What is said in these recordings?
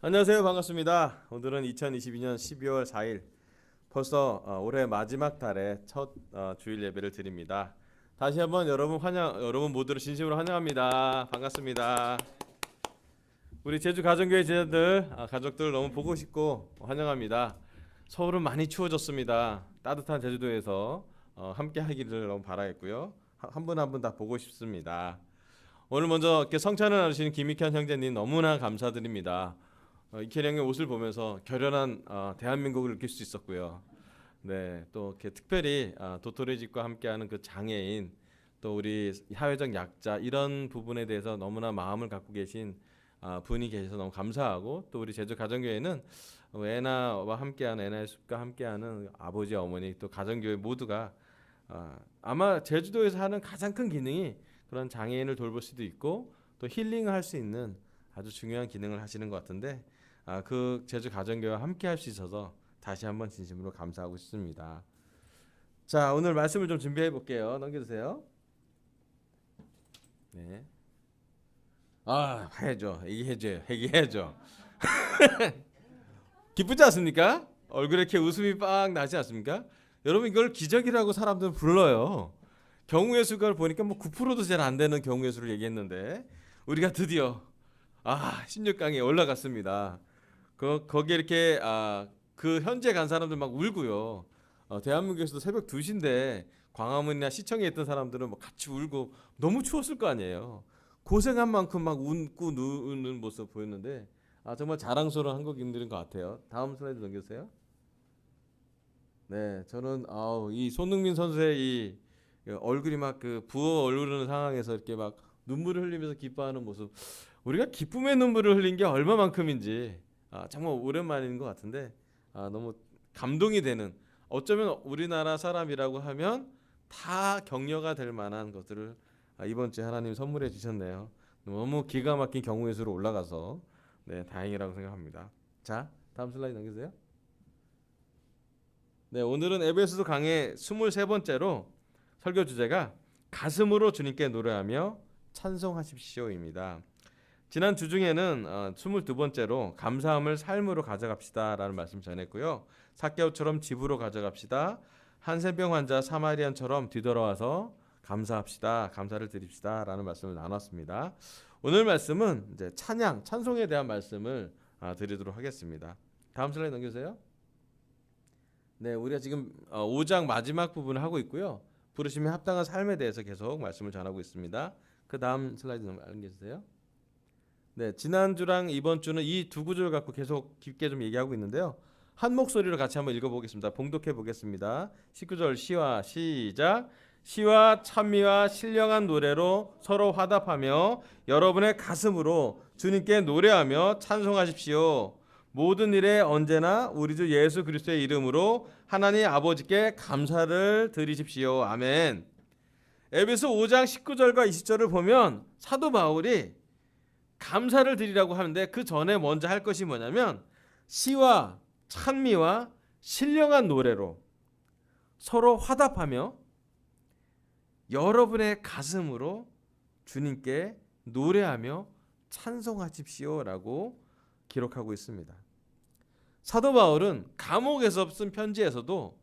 안녕하세요. 반갑습니다. 오늘은 2022년 12월 4일 벌써 올해 마지막 달의 첫 주일 예배를 드립니다. 다시 한번 여러분 모두를 진심으로 환영합니다. 반갑습니다. 우리 제주 가정교회 제자들 가족들 너무 보고 싶고 환영합니다. 서울은 많이 추워졌습니다. 따뜻한 제주도에서 함께 하기를 너무 바라겠고요. 한 분 한 분 다 보고 싶습니다. 오늘 먼저 이렇게 성찬을 나누시는 김익현 형제님 너무나 감사드립니다. 이케 형의 옷을 보면서 결연한 대한민국을 느낄 수 있었고요. 네, 또 이렇게 특별히 도토리 집과 함께하는 그 장애인, 또 우리 사회적 약자 이런 부분에 대해서 너무나 마음을 갖고 계신 분이 계셔서 너무 감사하고, 또 우리 제주 가정교회는 애나와 함께하는 애나의 숲과 함께하는 아버지 어머니 또 가정교회 모두가 아마 제주도에서 하는 가장 큰 기능이 그런 장애인을 돌볼 수도 있고 또 힐링할 수 있는 아주 중요한 기능을 하시는 것 같은데, 그 제주 가정교회와 함께 할 수 있어서 다시 한번 진심으로 감사하고 싶습니다. 자, 오늘 말씀을 좀 준비해 볼게요. 넘겨주세요. 네. 해야죠. 얘기해야죠. 기쁘지 않습니까? 얼굴에 이렇게 웃음이 빡 나지 않습니까? 여러분, 이걸 기적이라고 사람들은 불러요. 경우의 수를 보니까 뭐 9%도 잘 안 되는 경우의 수를 얘기했는데 우리가 드디어 16강에 올라갔습니다. 거기에 이렇게 그 현재 간 사람들 막 울고요. 대한민국에서도 새벽 2시인데 광화문이나 시청에 있던 사람들은 뭐 같이 울고 너무 추웠을 거 아니에요. 고생한 만큼 막 웃고 누는 모습 보였는데 정말 자랑스러운 한국인들인 것 같아요. 다음 슬라이드 넘겨주세요. 네, 저는 이 손흥민 선수의 이 얼굴이 막 그 부어 오르는 상황에서 이렇게 막 눈물을 흘리면서 기뻐하는 모습, 우리가 기쁨의 눈물을 흘린 게 얼마만큼인지 정말 오랜만인 것 같은데 너무 감동이 되는, 어쩌면 우리나라 사람이라고 하면 다 격려가 될 만한 것들을 이번 주에 하나님 선물해 주셨네요. 너무 기가 막힌 경우의 수로 올라가서 다행이라고 생각합니다. 자, 다음 슬라이드 넘기세요. 네, 오늘은 에베소서 강의 23번째로 설교 주제가 가슴으로 주님께 노래하며 찬송하십시오입니다. 지난 주 중에는 22번째로 감사함을 삶으로 가져갑시다라는 말씀 전했고요. 삭개오처럼 집으로 가져갑시다. 한센병 환자 사마리안처럼 뒤돌아와서 감사합시다. 감사를 드립시다라는 말씀을 나눴습니다. 오늘 말씀은 이제 찬송에 대한 말씀을 드리도록 하겠습니다. 다음 슬라이드 넘겨주세요. 네, 우리가 지금 5장 마지막 부분을 하고 있고요. 부르심에 합당한 삶에 대해서 계속 말씀을 전하고 있습니다. 그 다음 슬라이드 넘겨주세요. 네, 지난주랑 이번 주는 이 두 구절을 갖고 계속 깊게 좀 얘기하고 있는데요. 한 목소리로 같이 한번 읽어보겠습니다. 봉독해 보겠습니다. 19절 시와 시작. 시와 찬미와 신령한 노래로 서로 화답하며 여러분의 가슴으로 주님께 노래하며 찬송하십시오. 모든 일에 언제나 우리 주 예수 그리스도의 이름으로 하나님 아버지께 감사를 드리십시오. 아멘. 에베소 5장 19절과 20절을 보면 사도 바울이 감사를 드리라고 하는데 그 전에 먼저 할 것이 뭐냐면 시와 찬미와 신령한 노래로 서로 화답하며 여러분의 가슴으로 주님께 노래하며 찬송하십시오라고 기록하고 있습니다. 사도 바울은 감옥에서 쓴 편지에서도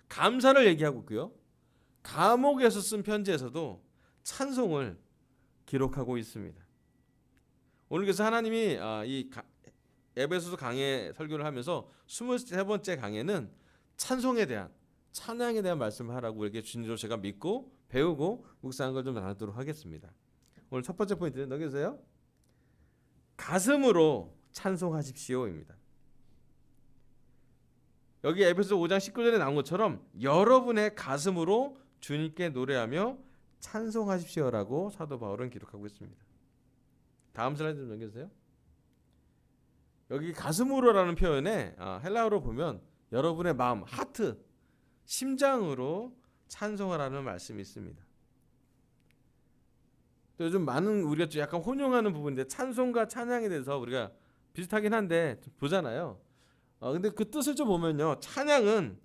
감사를 얘기하고 있고요. 감옥에서 쓴 편지에서도 찬송을 기록하고 있습니다. 오늘 그래서 하나님이 이 에베소서 강해 설교를 하면서 23번째 강해는 찬송에 대한, 찬양에 대한 말씀을 하라고 이렇게 주님으로 제가 믿고 배우고 묵상한 걸 좀 나누도록 하겠습니다. 오늘 첫 번째 포인트는 넘겨주세요. 가슴으로 찬송하십시오입니다. 여기 에베소 5장 19절에 나온 것처럼 여러분의 가슴으로 주님께 노래하며 찬송하십시오라고 사도 바울은 기록하고 있습니다. 다음 슬라이드 좀 넘겨주세요. 여기 가슴으로라는 표현에 헬라어로 보면 여러분의 마음, 하트, 심장으로 찬송하라는 말씀이 있습니다. 또 요즘 많은 우리가 좀 약간 혼용하는 부분인데 찬송과 찬양에 대해서 우리가 비슷하긴 한데 좀 보잖아요. 근데 그 뜻을 좀 보면요, 찬양은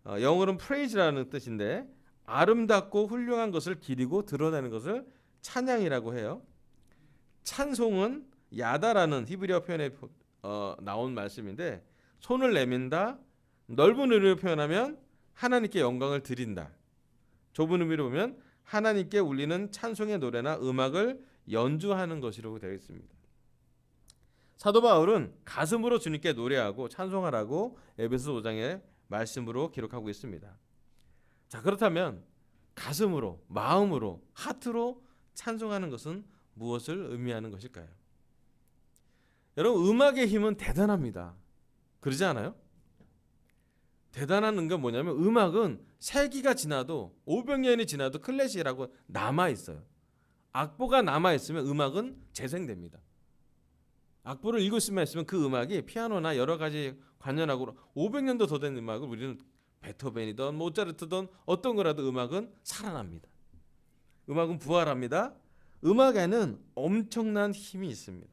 영어로는 praise라는 뜻인데 아름답고 훌륭한 것을 기리고 드러내는 것을 찬양이라고 해요. 찬송은 야다라는 히브리어 표현의 나온 말씀인데 손을 내민다, 넓은 의미로 표현하면 하나님께 영광을 드린다. 좁은 의미로 보면 하나님께 울리는 찬송의 노래나 음악을 연주하는 것이라고 되어 있습니다. 사도 바울은 가슴으로 주님께 노래하고 찬송하라고 에베소 5장의 말씀으로 기록하고 있습니다. 자, 그렇다면 가슴으로, 마음으로, 하트로 찬송하는 것은 무엇을 의미하는 것일까요? 여러분, 음악의 힘은 대단합니다. 그러지 않아요? 대단한 건 뭐냐면 음악은 세기가 지나도 500년이 지나도 클래식이라고 남아있어요. 악보가 남아있으면 음악은 재생됩니다. 악보를 읽을 수만 있으면 그 음악이 피아노나 여러 가지 관현악으로 500년도 더 된 음악을 우리는 베토벤이든 모차르트든 어떤 거라도 음악은 살아납니다. 음악은 부활합니다. 음악에는 엄청난 힘이 있습니다.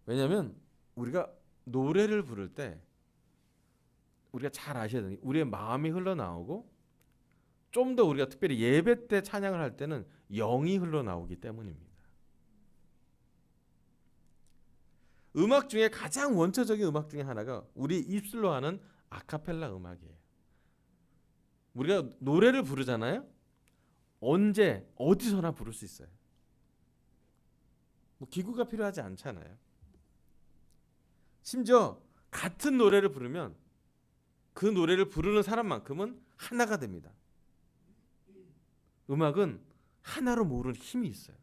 왜냐하면 우리가 노래를 부를 때 우리가 잘 아셔야 되는 게 우리의 마음이 흘러나오고 좀 더 우리가 특별히 예배 때 찬양을 할 때는 영이 흘러나오기 때문입니다. 음악 중에 가장 원초적인 음악 중에 하나가 우리 입술로 하는 아카펠라 음악이에요. 우리가 노래를 부르잖아요. 언제 어디서나 부를 수 있어요. 뭐 기구가 필요하지 않잖아요. 심지어 같은 노래를 부르면 그 노래를 부르는 사람만큼은 하나가 됩니다. 음악은 하나로 모으는 힘이 있어요.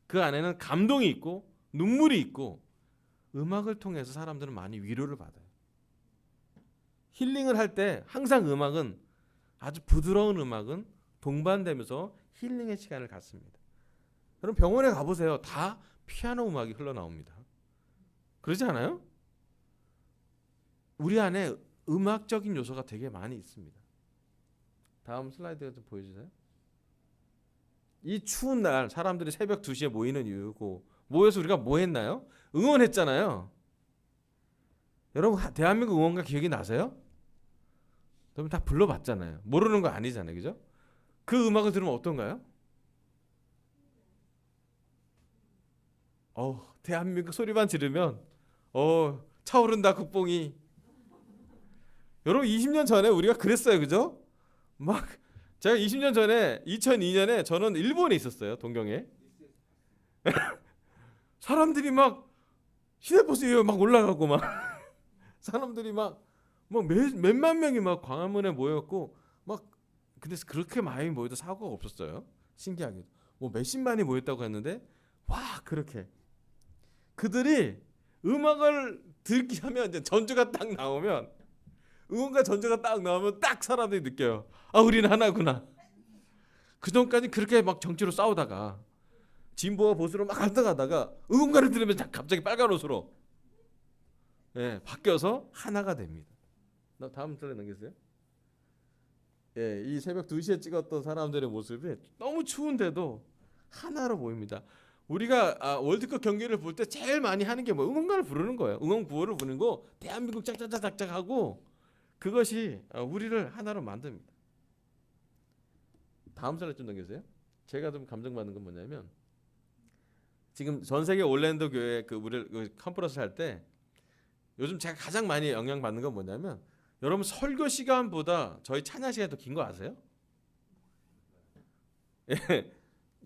그 안에는 감동이 있고 눈물이 있고 음악을 통해서 사람들은 많이 위로를 받아요. 힐링을 할 때 항상 음악은 아주 부드러운 음악은 동반되면서 힐링의 시간을 갖습니다. 여러분 병원에 가보세요. 다 피아노 음악이 흘러나옵니다. 그러지 않아요? 우리 안에 음악적인 요소가 되게 많이 있습니다. 다음 슬라이드 좀 보여주세요. 이 추운 날 사람들이 새벽 2시에 모이는 이유고 모여서 우리가 뭐 했나요? 응원했잖아요. 여러분 대한민국 응원가 기억이 나세요? 여러분 다 불러봤잖아요. 모르는 거 아니잖아요. 그죠? 그 음악을 들으면 어떤가요? 대한민국 소리만 들으면 차오른다 국뽕이. 여러분 20년 전에 우리가 그랬어요. 그죠? 막 제가 20년 전에 2002년에 저는 일본에 있었어요. 동경에. 사람들이 막 시내버스에 막 올라가고 막 사람들이 막 몇만 명이 막 광화문에 모였고 막 근데 그렇게 많이 모여도 사고가 없었어요. 신기하게도 뭐 몇십만이 모였다고 했는데 와 그렇게 그들이 음악을 듣기 하면 이제 전주가 딱 나오면 응원가 전주가 딱 나오면 딱 사람들이 느껴요. 아 우리는 하나구나. 그 전까지 그렇게 막 정치로 싸우다가 진보와 보수로 막 갈등하다가 응원가를 들으면 갑자기 빨간 옷으로 바뀌어서 하나가 됩니다. 다음 슬라이드 넘기세요. 이 새벽 2시에 찍었던 사람들의 모습이 너무 추운데도 하나로 보입니다. 우리가 월드컵 경기를 볼 때 제일 많이 하는 게 뭐 응원가를 부르는 거예요. 응원 구호를 부르는 거 대한민국 짝짝짝짝 하고 그것이 우리를 하나로 만듭니다. 다음 슬라이드 좀 넘기세요. 제가 좀 감동받는 건 뭐냐면 지금 전 세계 올랜도 교회 우리 컨퍼런스 할 때 요즘 제가 가장 많이 영향받는 건 뭐냐면 여러분 설교 시간보다 저희 찬양 시간이 더 긴 거 아세요?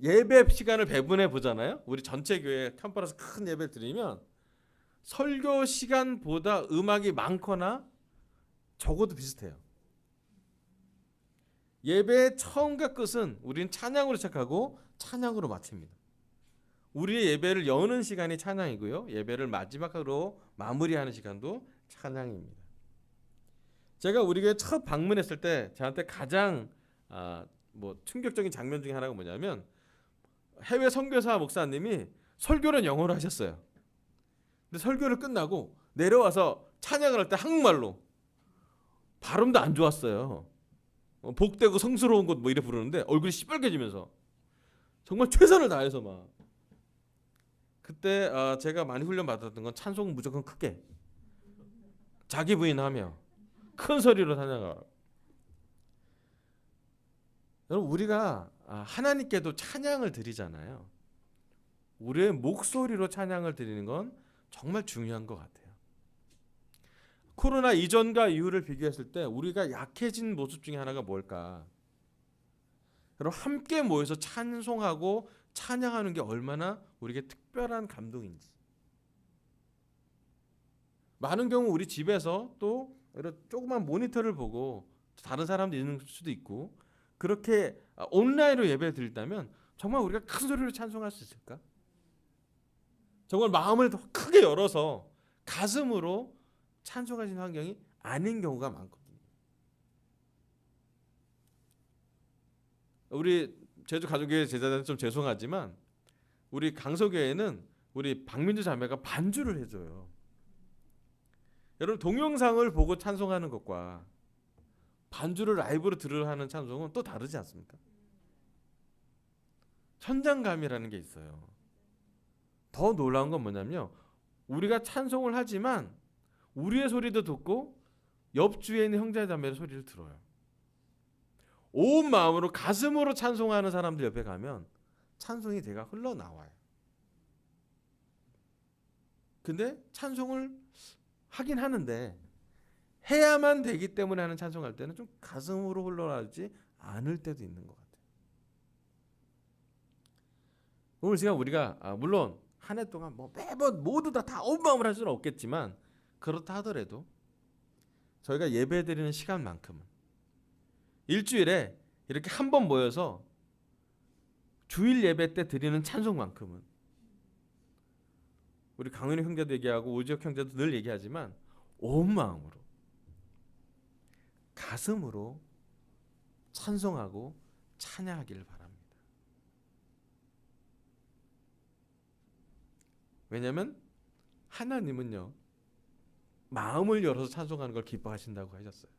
예배 시간을 배분해 보잖아요. 우리 전체 교회 컨퍼런스 큰 예배를 드리면 설교 시간보다 음악이 많거나 적어도 비슷해요. 예배의 처음과 끝은 우리는 찬양으로 시작하고 찬양으로 마칩니다. 우리의 예배를 여는 시간이 찬양이고요. 예배를 마지막으로 마무리하는 시간도 찬양입니다. 제가 우리 교회 첫 방문했을 때 저한테 가장 충격적인 장면 중에 하나가 뭐냐면 해외 선교사 목사님이 설교는 영어로 하셨어요. 근데 설교를 끝나고 내려와서 찬양을 할 때 한국말로 발음도 안 좋았어요. 복되고 성스러운 것 이래 부르는데 얼굴이 시뻘개지면서 정말 최선을 다해서 막 그때 제가 많이 훈련 받았던 건 찬송 무조건 크게 자기 부인하며 큰 소리로 찬양하라. 여러분 우리가 하나님께도 찬양을 드리잖아요. 우리의 목소리로 찬양을 드리는 건 정말 중요한 것 같아요. 코로나 이전과 이후를 비교했을 때 우리가 약해진 모습 중에 하나가 뭘까? 여러분, 함께 모여서 찬송하고 찬양하는 게 얼마나 우리에게 특별한 감동인지. 많은 경우 우리 집에서 또 이런 조그만 모니터를 보고 다른 사람도 있는 수도 있고, 그렇게 온라인으로 예배 드린다면 정말 우리가 큰 소리로 찬송할 수 있을까? 정말 마음을 더 크게 열어서 가슴으로 찬송하시는 환경이 아닌 경우가 많거든요. 우리 제주 가족교회 제자들은 좀 죄송하지만 우리 강서교회는 우리 박민주 자매가 반주를 해줘요. 여러분, 동영상을 보고 찬송하는 것과 반주를 라이브로 들으러 하는 찬송은 또 다르지 않습니까? 현장감이라는 게 있어요. 더 놀라운 건 뭐냐면요, 우리가 찬송을 하지만 우리의 소리도 듣고 옆주에 있는 형제자매의 소리를 들어요. 온 마음으로 가슴으로 찬송하는 사람들 옆에 가면 찬송이 대가 흘러나와요. 근데 찬송을 하긴 하는데 해야만 되기 때문에 하는 찬송할 때는 좀 가슴으로 흘러나오지 않을 때도 있는 것 같아요. 오늘 시간 우리가 물론 한 해 동안 뭐 매번 모두 다 온 마음을 할 수는 없겠지만, 그렇다 하더라도 저희가 예배드리는 시간만큼은 일주일에 이렇게 한 번 모여서 주일 예배 때 드리는 찬송만큼은, 우리 강은희 형제도 얘기하고 오지혁 형제도 늘 얘기하지만 온 마음으로 가슴으로 찬송하고 찬양하기를 바랍니다. 왜냐하면 하나님은요, 마음을 열어서 찬송하는 걸 기뻐하신다고 하셨어요.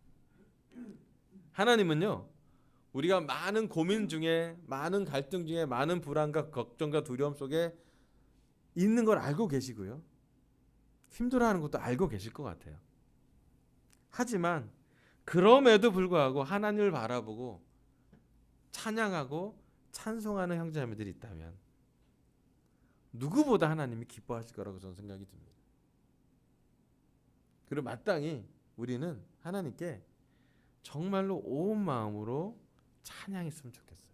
하나님은요, 우리가 많은 고민 중에, 많은 갈등 중에, 많은 불안과 걱정과 두려움 속에 있는 걸 알고 계시고요, 힘들어하는 것도 알고 계실 것 같아요. 하지만 그럼에도 불구하고 하나님을 바라보고 찬양하고 찬송하는 형제자매들이 있다면 누구보다 하나님이 기뻐하실 거라고 저는 생각이 듭니다. 그리고 마땅히 우리는 하나님께 정말로 온 마음으로 찬양했으면 좋겠어요.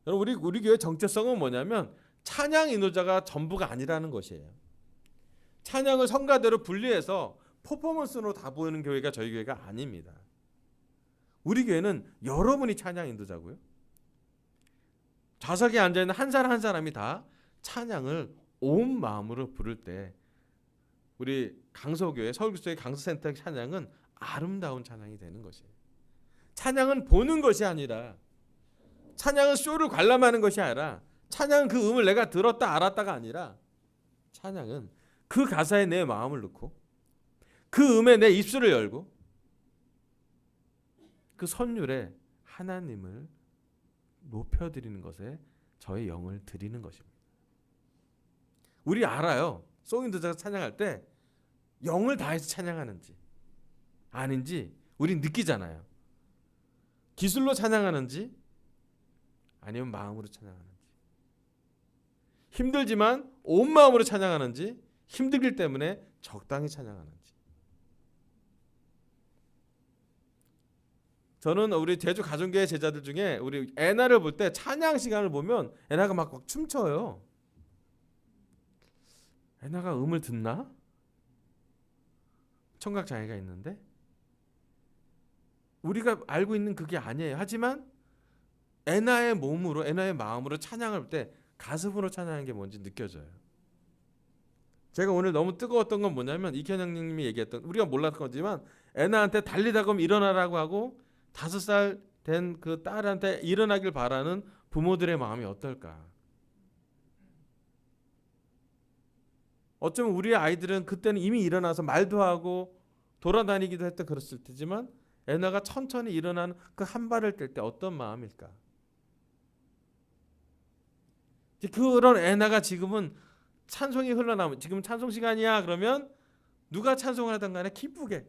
여러분, 우리 교회 정체성은 뭐냐면 찬양 인도자가 전부가 아니라는 것이에요. 찬양을 성가대로 분리해서 퍼포먼스로 다 보이는 교회가 저희 교회가 아닙니다. 우리 교회는 여러분이 찬양 인도자고요, 좌석에 앉아있는 한 사람 한 사람이 다 찬양을 온 마음으로 부를 때 우리 강서교회 서울교회 강서센터의 찬양은 아름다운 찬양이 되는 것이에요. 찬양은 보는 것이 아니라, 찬양은 쇼를 관람하는 것이 아니라, 찬양은 그 음을 내가 들었다 알았다가 아니라, 찬양은 그 가사에 내 마음을 넣고 그 음에 내 입술을 열고 그 선율에 하나님을 높여드리는 것에 저의 영을 드리는 것입니다. 우리 알아요. 송인도자가 찬양할 때 영을 다해서 찬양하는지 아닌지 우린 느끼잖아요. 기술로 찬양하는지 아니면 마음으로 찬양하는지, 힘들지만 온 마음으로 찬양하는지 힘들기 때문에 적당히 찬양하는지. 저는 우리 제주 가정교회 제자들 중에 우리 애나를 볼 때 찬양 시간을 보면 애나가 막 춤춰요. 애나가 음을 듣나? 청각 장애가 있는데? 우리가 알고 있는 그게 아니에요. 하지만 애나의 몸으로, 애나의 마음으로 찬양을 할 때 가슴으로 찬양하는 게 뭔지 느껴져요. 제가 오늘 너무 뜨거웠던 건 뭐냐면 이현영님이 얘기했던, 우리가 몰랐던 거지만 애나한테 달리다 보면 일어나라고 하고 5살 된 그 딸한테 일어나길 바라는 부모들의 마음이 어떨까. 어쩌면 우리의 아이들은 그때는 이미 일어나서 말도 하고 돌아다니기도 했던 그랬을 테지만 애나가 천천히 일어나는 그 한 발을 뗄 때 어떤 마음일까. 그런 애나가 지금은 찬송이 흘러나오면, 지금 찬송 시간이야 그러면 누가 찬송을 하든 간에 기쁘게,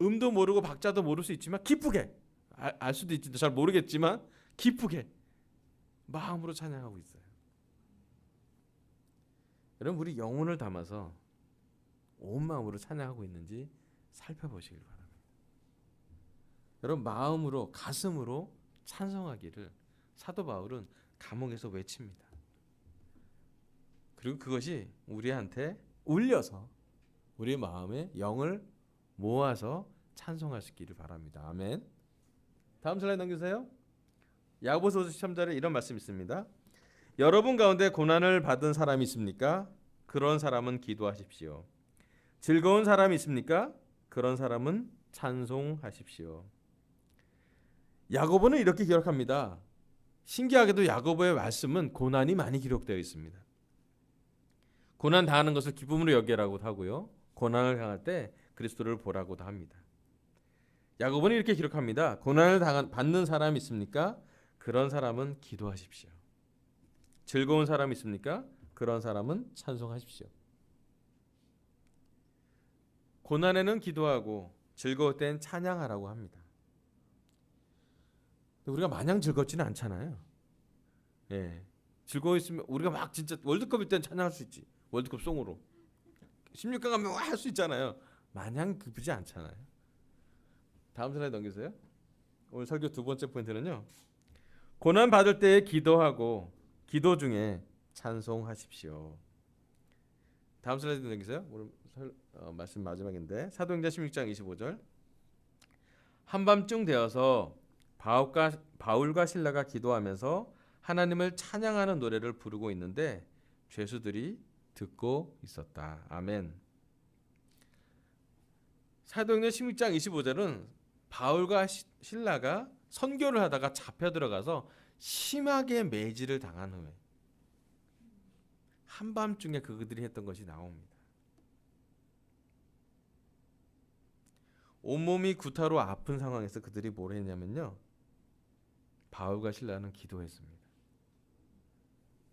음도 모르고 박자도 모를 수 있지만 기쁘게, 알 수도 있지 잘 모르겠지만 기쁘게 마음으로 찬양하고 있어요. 여러분 우리 영혼을 담아서 온 마음으로 찬양하고 있는지 살펴보시길 바랍니다. 여러분 마음으로 가슴으로 찬송하기를 사도 바울은 감옥에서 외칩니다. 그리고 그것이 우리한테 울려서 우리 마음에 영을 모아서 찬송하시기를 바랍니다. 아멘. 다음 슬라이드 넘기세요. 야고보서 13절에 이런 말씀이 있습니다. 여러분 가운데 고난을 받은 사람이 있습니까? 그런 사람은 기도하십시오. 즐거운 사람이 있습니까? 그런 사람은 찬송하십시오. 야고보는 이렇게 기록합니다. 신기하게도 야고보의 말씀은 고난이 많이 기록되어 있습니다. 고난 당하는 것을 기쁨으로 여기라고도 하고요. 고난을 당할 때 그리스도를 보라고도 합니다. 야고보는 이렇게 기록합니다. 고난을 받는 사람이 있습니까? 그런 사람은 기도하십시오. 즐거운 사람이 있습니까? 그런 사람은 찬송하십시오. 고난에는 기도하고 즐거울 땐 찬양하라고 합니다. 우리가 마냥 즐겁지는 않잖아요. 예, 즐거워 있으면 우리가 막 진짜 월드컵일 땐 찬양할 수 있지. 월드컵 송으로 16강 가면 할 수 있잖아요. 마냥 기쁘지 않잖아요. 다음 슬라이드 넘기세요. 오늘 설교 두 번째 포인트는요. 고난 받을 때에 기도하고 기도 중에 찬송하십시오. 다음 슬라이드 넘기세요. 오늘 말씀 마지막인데 사도행전 16장 25절. 한밤중 되어서 바울과 실라가 기도하면서 하나님을 찬양하는 노래를 부르고 있는데 죄수들이 듣고 있었다. 아멘. 사도행전 16장 25절은 바울과 실라가 선교를 하다가 잡혀 들어가서 심하게 매질을 당한 후에 한밤중에 그들이 했던 것이 나옵니다. 온몸이 구타로 아픈 상황에서 그들이 뭘 했냐면요. 바울과 실라는 기도했습니다.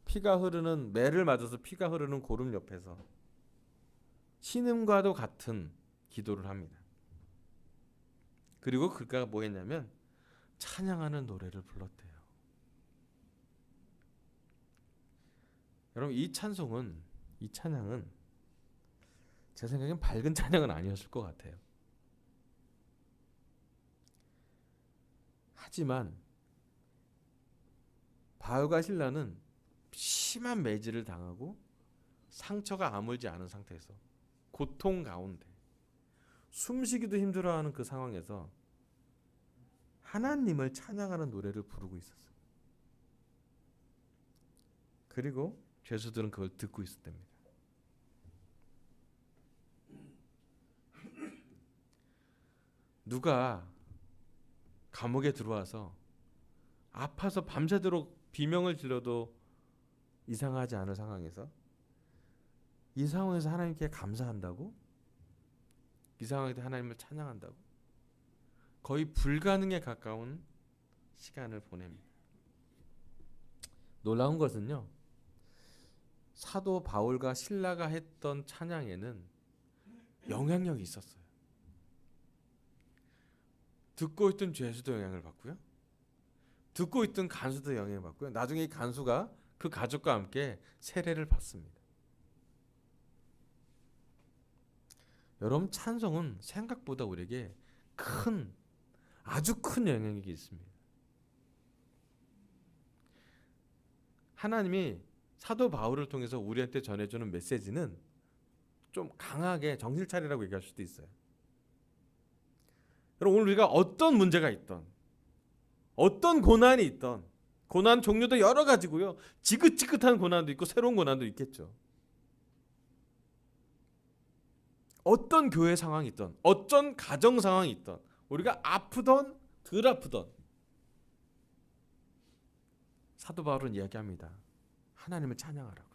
피가 흐르는 매를 맞아서 피가 흐르는 고름 옆에서 신음과도 같은 기도를 합니다. 그리고 그가 뭐 했냐면 찬양하는 노래를 불렀대요. 여러분 이 찬양은 제 생각엔 밝은 찬양은 아니었을 것 같아요. 하지만 바울과 실라는 심한 매질을 당하고 상처가 아물지 않은 상태에서 고통 가운데 숨쉬기도 힘들어하는 그 상황에서 하나님을 찬양하는 노래를 부르고 있었어요. 그리고 죄수들은 그걸 듣고 있었답니다. 누가 감옥에 들어와서 아파서 밤새도록 비명을 질러도 이상하지 않은 상황에서 이 상황에서 하나님께 감사한다고? 이 상황에서 하나님을 찬양한다고? 거의 불가능에 가까운 시간을 보냅니다. 놀라운 것은요. 사도 바울과 실라가 했던 찬양에는 영향력이 있었어요. 듣고 있던 죄수도 영향을 받고요. 듣고 있던 간수도 영향을 받고요. 나중에 이 간수가 그 가족과 함께 세례를 받습니다. 여러분 찬송은 생각보다 우리에게 아주 큰 영향력이 있습니다. 하나님이 사도 바울을 통해서 우리한테 전해주는 메시지는 좀 강하게 정신 차리라고 얘기할 수도 있어요. 여러분 오늘 우리가 어떤 문제가 있던 어떤 고난이 있던 고난 종류도 여러 가지고요. 지긋지긋한 고난도 있고 새로운 고난도 있겠죠. 어떤 교회 상황이 있던 어떤 가정 상황이 있던 우리가 아프던 덜 아프던 사도 바울은 이야기합니다. 하나님을 찬양하라고요.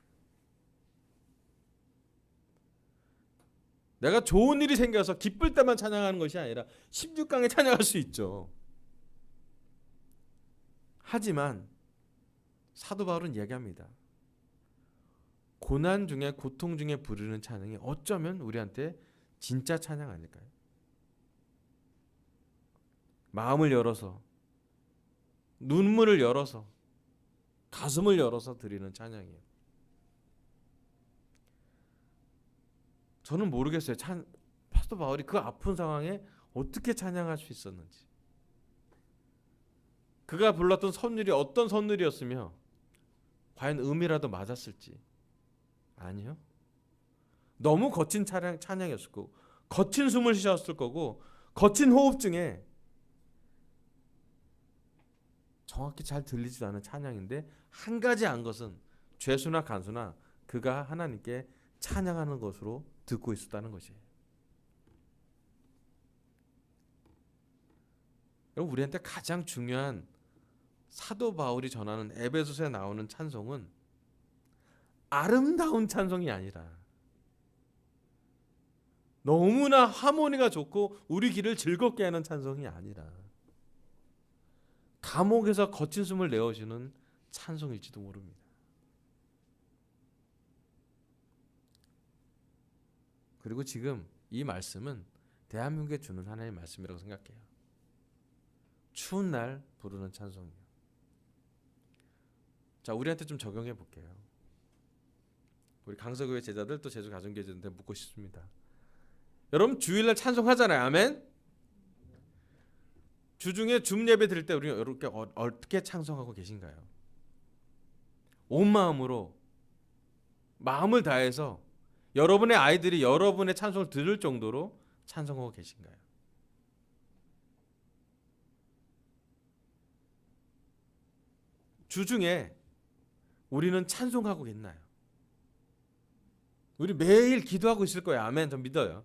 내가 좋은 일이 생겨서 기쁠 때만 찬양하는 것이 아니라 16강에 찬양할 수 있죠. 하지만 사도 바울은 이야기합니다. 고난 중에 고통 중에 부르는 찬양이 어쩌면 우리한테 진짜 찬양 아닐까요? 마음을 열어서 눈물을 열어서 가슴을 열어서 드리는 찬양이에요. 저는 모르겠어요. 파스터 바울이 그 아픈 상황에 어떻게 찬양할 수 있었는지. 그가 불렀던 선율이 어떤 선율이었으며 과연 음이라도 맞았을지. 아니요. 너무 거친 찬양이었을 거고, 거친 숨을 쉬었을 거고, 거친 호흡 중에 정확히 잘 들리지도 않은 찬양인데, 한 가지 안 것은 죄수나 간수나 그가 하나님께 찬양하는 것으로 듣고 있었다는 것이에요. 여러분, 우리한테 가장 중요한 사도 바울이 전하는 에베소서에 나오는 찬송은 아름다운 찬송이 아니라 너무나 하모니가 좋고 우리 귀를 즐겁게 하는 찬송이 아니라 감옥에서 거친 숨을 내어주는 찬송일지도 모릅니다. 그리고 지금 이 말씀은 대한민국에 주는 하나님의 말씀이라고 생각해요. 추운 날 부르는 찬송이요. 자, 우리한테 좀 적용해 볼게요. 우리 강서교회 제자들 또 제주 가정교회 제자들한테 묻고 싶습니다. 여러분 주일날 찬송하잖아요. 아멘. 주중에 줌 예배 드릴 때 우리 이렇게 어떻게 찬송하고 계신가요? 온 마음으로 마음을 다해서 여러분의 아이들이 여러분의 찬송을 들을 정도로 찬송하고 계신가요? 주중에 우리는 찬송하고 있나요? 우리 매일 기도하고 있을 거예요. 아멘. 전 믿어요.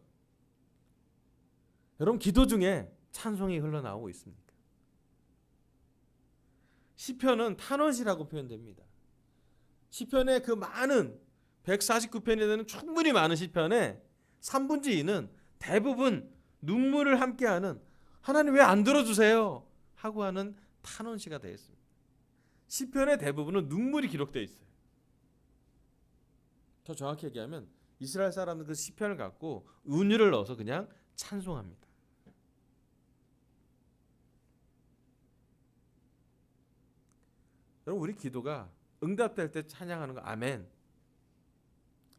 여러분 기도 중에 찬송이 흘러나오고 있습니까? 시편은 탄원시라고 표현됩니다. 시편의 그 많은 149편이 되는 충분히 많은 시편의 3분의 2는 대부분 눈물을 함께하는 하나님 왜 안 들어주세요? 하고 하는 탄원시가 되어 있습니다. 시편의 대부분은 눈물이 기록되어 있어요. 더 정확히 얘기하면 이스라엘 사람은 그 시편을 갖고 은유를 넣어서 그냥 찬송합니다. 여러분 우리 기도가 응답될 때 찬양하는 거 아멘.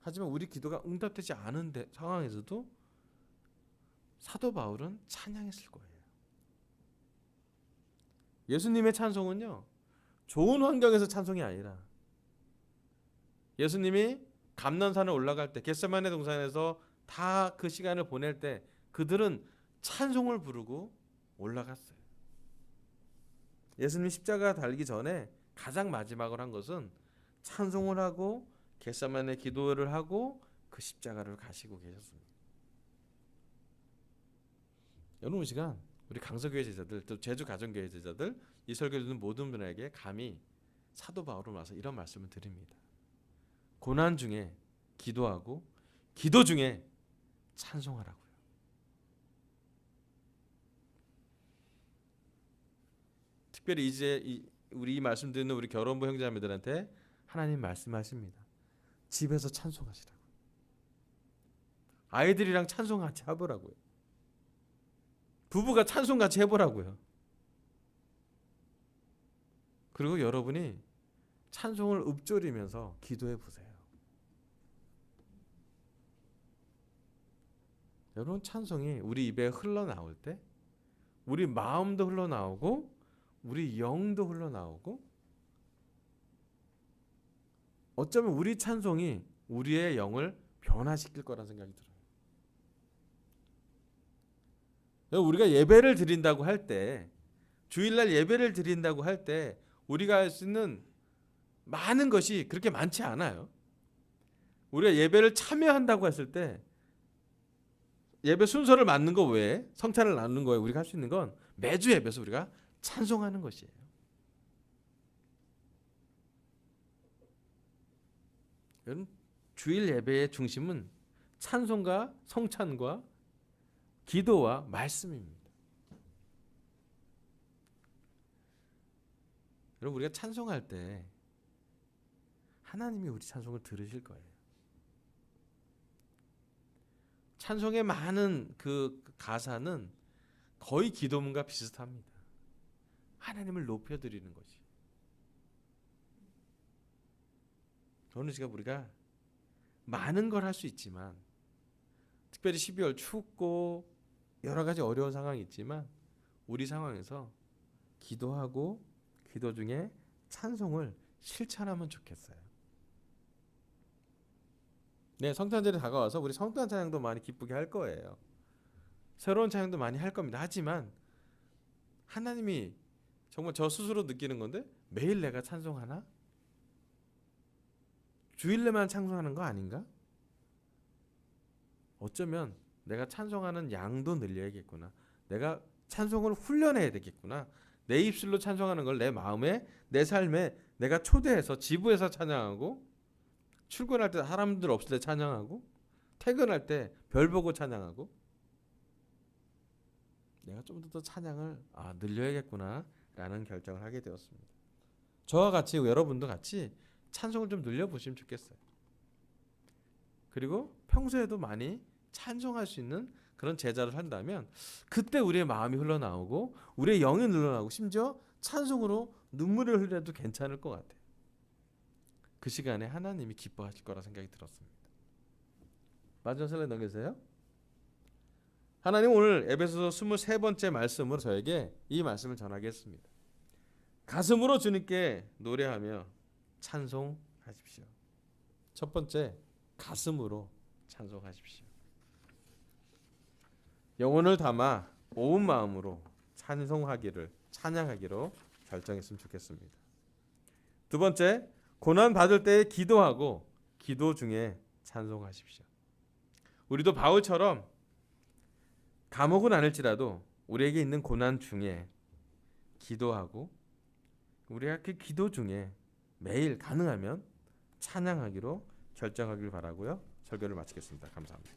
하지만 우리 기도가 응답되지 않은 상황에서도 사도 바울은 찬양했을 거예요. 예수님의 찬송은요, 좋은 환경에서 찬송이 아니라 예수님이 감난산에 올라갈 때 겟세마네 동산에서 다 그 시간을 보낼 때 그들은 찬송을 부르고 올라갔어요. 예수님 십자가 달기 전에 가장 마지막으로 한 것은 찬송을 하고 겟세마네 기도를 하고 그 십자가를 가시고 계셨습니다. 여러분 이 시간 우리 강서교회 제자들 또 제주 가정교회 제자들 이 설교를 듣는 모든 분에게 감히 사도 바울을 와서 이런 말씀을 드립니다. 고난 중에 기도하고 기도 중에 찬송하라고요. 특별히 이제 우리 이 말씀 듣는 우리 결혼부 형제자매들한테 하나님 말씀하십니다. 집에서 찬송하시라고. 아이들이랑 찬송 같이 해보라고요. 부부가 찬송 같이 해보라고요. 그리고 여러분이 찬송을 읊조리면서 기도해 보세요. 여러분 찬송이 우리 입에 흘러나올 때 우리 마음도 흘러나오고 우리 영도 흘러나오고 어쩌면 우리 찬송이 우리의 영을 변화시킬 거라는 생각이 들어요. 우리가 예배를 드린다고 할 때 주일날 예배를 드린다고 할 때 우리가 할 수 있는 많은 것이 그렇게 많지 않아요. 우리가 예배를 참여한다고 했을 때 예배 순서를 맞는 거 외에 성찬을 나누는 거에 우리가 할 수 있는 건 매주 예배에서 우리가 찬송하는 것이에요. 여러분 주일 예배의 중심은 찬송과 성찬과 기도와 말씀입니다. 여러분 우리가 찬송할 때 하나님이 우리 찬송을 들으실 거예요. 찬송의 많은 그 가사는 거의 기도문과 비슷합니다. 하나님을 높여드리는 것이. 어느 시간 우리가 많은 걸 할 수 있지만, 특별히 12월 춥고 여러 가지 어려운 상황이 있지만, 우리 상황에서 기도하고 기도 중에 찬송을 실천하면 좋겠어요. 네, 성탄절이 다가와서 우리 성탄 찬양도 많이 기쁘게 할 거예요. 새로운 찬양도 많이 할 겁니다. 하지만 하나님이 정말 저 스스로 느끼는 건데, 매일 내가 찬송하나? 주일내만 찬송하는 거 아닌가? 어쩌면 내가 찬송하는 양도 늘려야겠구나. 내가 찬송을 훈련해야 되겠구나. 내 입술로 찬송하는 걸 내 마음에, 내 삶에 내가 초대해서 지부에서 찬양하고, 출근할 때 사람들 없을 때 찬양하고, 퇴근할 때 별 보고 찬양하고, 내가 좀 더 찬양을 늘려야겠구나 라는 결정을 하게 되었습니다. 저와 같이, 여러분도 같이 찬송을 좀 늘려보시면 좋겠어요. 그리고 평소에도 많이 찬송할 수 있는 그런 제자를 한다면, 그때 우리의 마음이 흘러나오고 우리의 영이 흘러나오고, 심지어 찬송으로 눈물을 흘려도 괜찮을 것 같아요. 그 시간에 하나님이 기뻐하실 거라 생각이 들었습니다. 마지막 슬라이드 넘겨주세요. 하나님 오늘 에베소서 23번째 말씀으로 저에게 이 말씀을 전하겠습니다. 가슴으로 주님께 노래하며 찬송하십시오. 첫 번째, 가슴으로 찬송하십시오. 영혼을 담아 온 마음으로 찬양하기로 결정했으면 좋겠습니다. 두 번째, 고난 받을 때 기도하고 기도 중에 찬송하십시오. 우리도 바울처럼 감옥은 아닐지라도 우리에게 있는 고난 중에 기도하고, 우리가 그 기도 중에 매일 가능하면 찬양하기로 결정하길 바라고요. 설교를 마치겠습니다. 감사합니다.